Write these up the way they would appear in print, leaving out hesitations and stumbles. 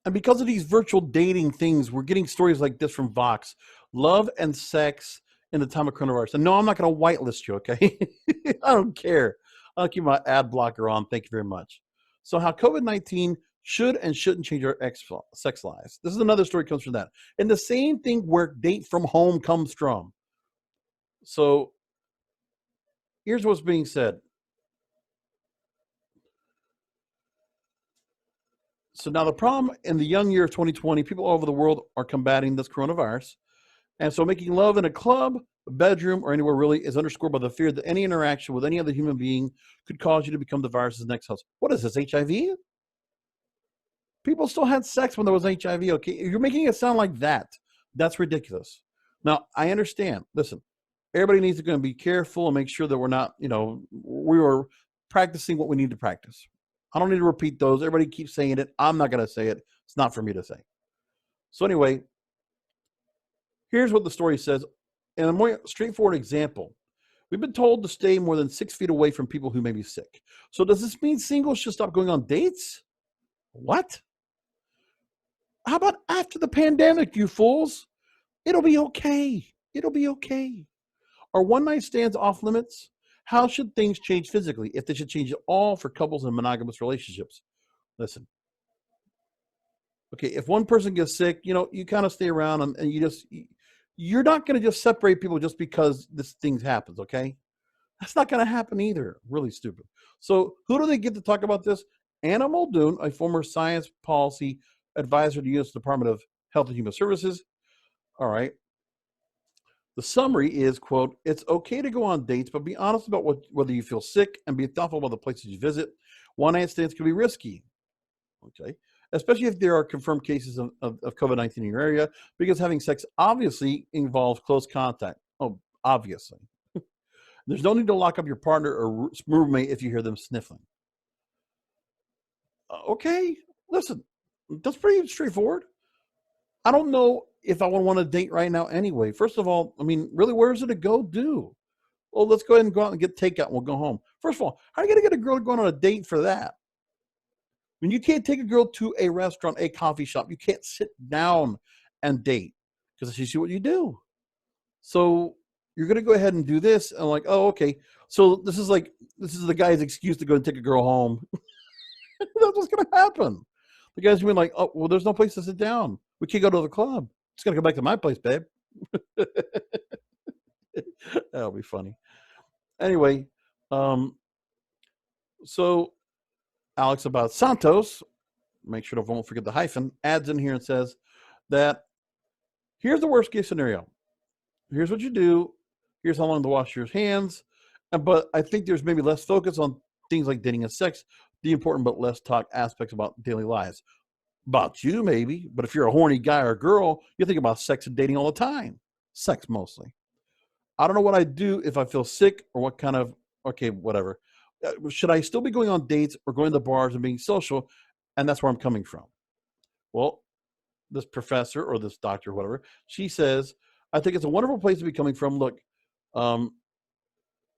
And because of these virtual dating things, we're getting stories like this from Vox: love and sex in the time of coronavirus. And no, I'm not going to whitelist you, okay? I don't care. I'll keep my ad blocker on. Thank you very much. So, how COVID-19 should and shouldn't change our sex lives. This is another story comes from that. And the same thing where date from home comes from. So, here's what's being said. So, now the problem in the young year of 2020, people all over the world are combating this coronavirus. And so making love in a club, a bedroom, or anywhere really is underscored by the fear that any interaction with any other human being could cause you to become the virus's next host. What is this, HIV? People still had sex when there was HIV, okay? You're making it sound like that. That's ridiculous. Now, I understand. Listen, everybody needs to be careful and make sure that we're not, we are practicing what we need to practice. I don't need to repeat those. Everybody keeps saying it. I'm not going to say it. It's not for me to say. So anyway, here's what the story says in a more straightforward example. We've been told to stay more than 6 feet away from people who may be sick. So does this mean singles should stop going on dates? What? How about after the pandemic, you fools? It'll be okay. It'll be okay. Are one-night stands off limits? How should things change physically if they should change at all for couples in monogamous relationships? Listen. Okay, if one person gets sick, you kind of stay around and you're not going to just separate people just because this thing happens, okay? That's not going to happen either. Really stupid. So who do they get to talk about this? Anna Muldoon, a former science policy advisor to the U.S. Department of Health and Human Services. All right. The summary is, quote, it's okay to go on dates, but be honest about whether you feel sick and be thoughtful about the places you visit. One-night stands can be risky, okay, especially if there are confirmed cases of COVID-19 in your area, because having sex obviously involves close contact. Oh, obviously. There's no need to lock up your partner or roommate if you hear them sniffling. Okay, listen, that's pretty straightforward. I don't know if I would want to date right now anyway. First of all, I mean, really, where is it to go do? Well, let's go ahead and go out and get takeout and we'll go home. First of all, how are you going to get a girl going on a date for that? I mean, you can't take a girl to a restaurant, a coffee shop. You can't sit down and date because you see what you do. So you're going to go ahead and do this. And like, oh, okay. So this is the guy's excuse to go and take a girl home. That's what's going to happen. The guy's going to be like, oh, well, there's no place to sit down. We can't go to the club. Just got to go back to my place, babe. That'll be funny. Anyway, so Alex about Santos, make sure to won't forget the hyphen, adds in here and says that here's the worst case scenario. Here's what you do. Here's how long to wash your hands. But I think there's maybe less focus on things like dating and sex, the important but less talk aspects about daily lives. About you, maybe. But if you're a horny guy or girl, you think about sex and dating all the time. Sex mostly. I don't know what I'd do if I feel sick or what kind of, okay, whatever. Should I still be going on dates or going to bars and being social? And that's where I'm coming from. Well, this professor or this doctor or whatever, she says, I think it's a wonderful place to be coming from. Look,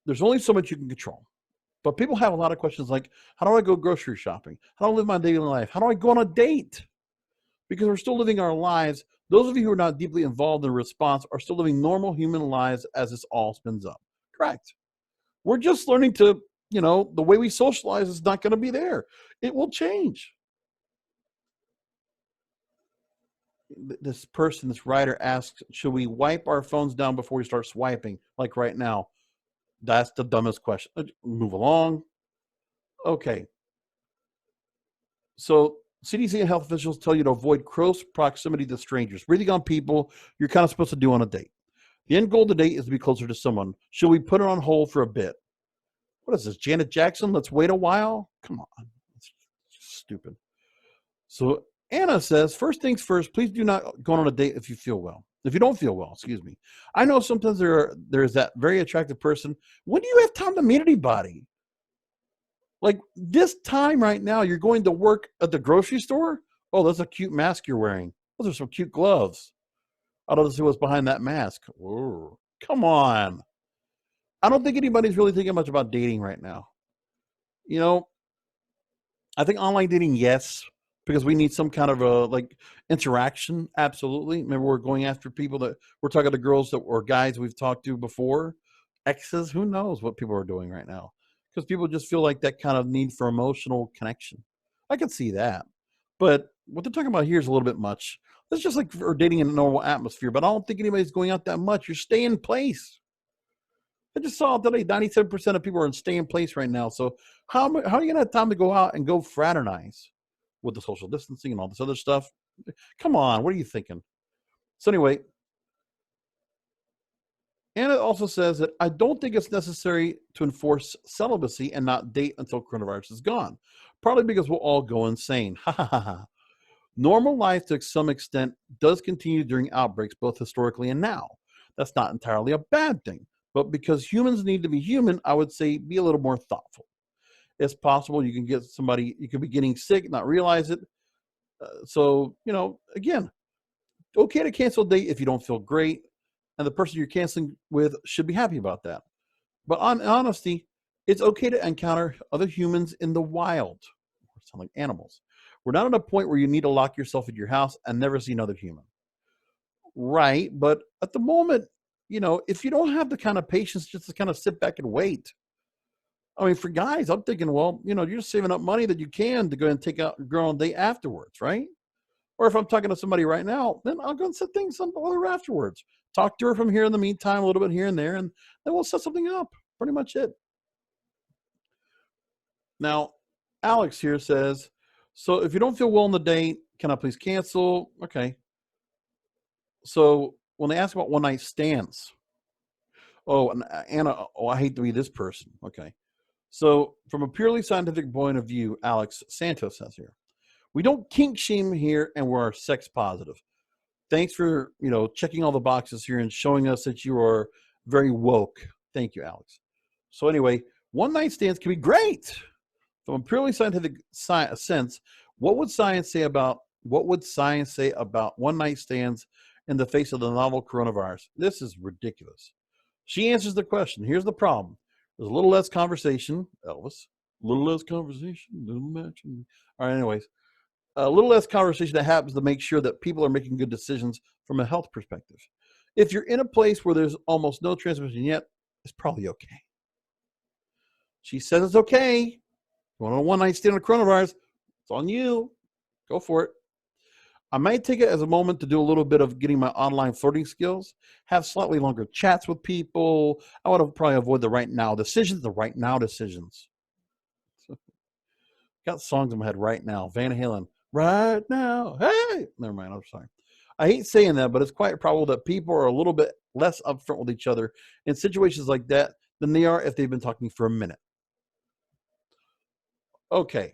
there's only so much you can control. But people have a lot of questions like, how do I go grocery shopping? How do I live my daily life? How do I go on a date? Because we're still living our lives. Those of you who are not deeply involved in the response are still living normal human lives as this all spins up. Correct. We're just learning to, the way we socialize is not going to be there. It will change. This writer asks, should we wipe our phones down before we start swiping? Like right now. That's the dumbest question. Move along. Okay. So CDC and health officials tell you to avoid close proximity to strangers. Breathing on people you're kind of supposed to do on a date. The end goal of the date is to be closer to someone. Should we put it on hold for a bit? What is this, Janet Jackson? Let's wait a while? Come on. It's stupid. So Anna says, first things first, please do not go on a date if you feel well. If you don't feel well, excuse me. I know sometimes there's that very attractive person. When do you have time to meet anybody? Like this time right now, you're going to work at the grocery store? Oh, that's a cute mask you're wearing. Those are some cute gloves. I don't see what's behind that mask. Ooh, come on. I don't think anybody's really thinking much about dating right now. I think online dating, yes. because we need some kind of a like interaction. Absolutely. Remember, we're going after people that we're talking to girls that or guys we've talked to before, exes. Who knows what people are doing right now? Because people just feel like that kind of need for emotional connection. I can see that, but what they're talking about here is a little bit much. It's just like we're dating in a normal atmosphere, but I don't think anybody's going out that much. You're staying in place. I just saw today 97% of people are in stay in place right now. So how are you gonna have time to go out and go fraternize with the social distancing and all this other stuff? Come on, what are you thinking? So anyway, Anna also says that I don't think it's necessary to enforce celibacy and not date until coronavirus is gone. Probably because we'll all go insane. Ha ha ha ha. Normal life to some extent does continue during outbreaks, both historically and now. That's not entirely a bad thing. But because humans need to be human, I would say be a little more thoughtful. It's possible you can get somebody, you could be getting sick, not realize it. So, again, okay to cancel a date if you don't feel great. And the person you're canceling with should be happy about that. But on honesty, it's okay to encounter other humans in the wild. Sound like animals. We're not at a point where you need to lock yourself in your house and never see another human. Right. But at the moment, if you don't have the kind of patience just to kind of sit back and wait. I mean, for guys, I'm thinking, well, you're just saving up money that you can to go and take out a girl on a date afterwards, right? Or if I'm talking to somebody right now, then I'll go and set things up other afterwards. Talk to her from here in the meantime, a little bit here and there, and then we'll set something up. Pretty much it. Now, Alex here says, so if you don't feel well on the date, can I please cancel? Okay. So when they ask about one night stands, oh, and Anna, I hate to be this person. Okay. So from a purely scientific point of view, Alex Santos says here, we don't kink shame here and we're sex positive. Thanks for, checking all the boxes here and showing us that you are very woke. Thank you, Alex. So anyway, one night stands can be great. From a purely scientific sense, what would science say about one night stands in the face of the novel coronavirus? This is ridiculous. She answers the question. Here's the problem. There's a little less conversation, Elvis. A little less conversation, little match. All right, anyways. A little less conversation that happens to make sure that people are making good decisions from a health perspective. If you're in a place where there's almost no transmission yet, it's probably okay. She says it's okay. You want a one night stand on coronavirus, it's on you. Go for it. I might take it as a moment to do a little bit of getting my online flirting skills, have slightly longer chats with people. I would probably avoid the right now decisions. So, got songs in my head right now. Van Halen, right now. Hey, never mind. I'm sorry. I hate saying that, but it's quite probable that people are a little bit less upfront with each other in situations like that than they are if they've been talking for a minute. Okay.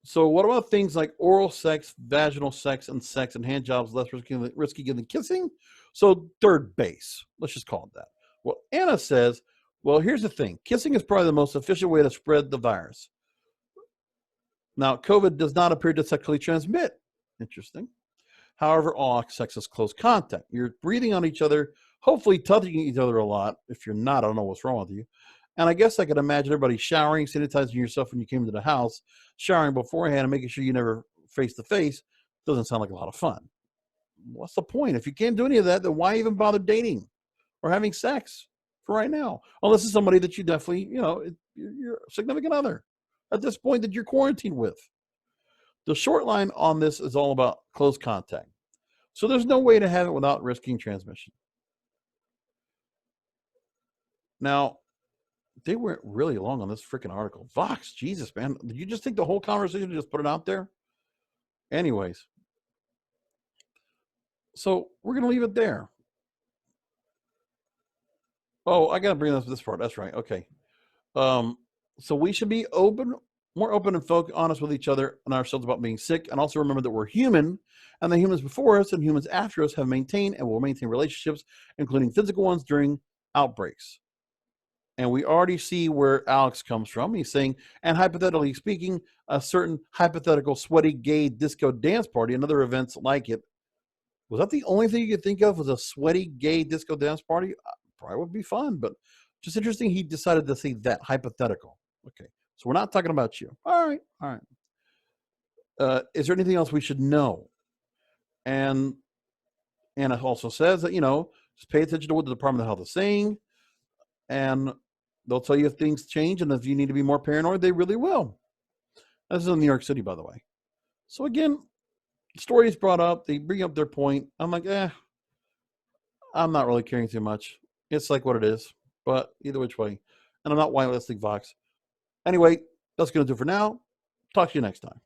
So what about things like oral sex, vaginal sex, and hand jobs less risky than kissing? So third base. Let's just call it that. Well, Anna says, well, here's the thing. Kissing is probably the most efficient way to spread the virus. Now, COVID does not appear to sexually transmit. Interesting. However, all sex is close contact. You're breathing on each other, hopefully touching each other a lot. If you're not, I don't know what's wrong with you. And I guess I could imagine everybody showering, sanitizing yourself when you came to the house, showering beforehand and making sure you never face to face. Doesn't sound like a lot of fun. What's the point? If you can't do any of that, then why even bother dating or having sex for right now? Unless it's somebody that you definitely, you're a significant other at this point that you're quarantined with. The short line on this is all about close contact. So there's no way to have it without risking transmission. Now, they went really long on this freaking article. Vox, Jesus, man. Did you just take the whole conversation and just put it out there? Anyways. So we're going to leave it there. Oh, I got to bring up this part. That's right. Okay. So we should be more open and honest with each other and ourselves about being sick. And also remember that we're human, and the humans before us and humans after us have maintained and will maintain relationships, including physical ones during outbreaks. And we already see where Alex comes from. He's saying, and hypothetically speaking, a certain hypothetical sweaty gay disco dance party and other events like it. Was that the only thing you could think of was a sweaty gay disco dance party? Probably would be fun, but just interesting he decided to say that, hypothetical. Okay, So we're not talking about you. All right. All right. Is there anything else we should know? And it also says that, just pay attention to what the Department of Health is saying, and they'll tell you if things change, and if you need to be more paranoid, they really will. This is in New York City, by the way. So again, story is brought up. They bring up their point. I'm like, I'm not really caring too much. It's like what it is. But either which way. And I'm not whitelisting Vox. Anyway, that's going to do it for now. Talk to you next time.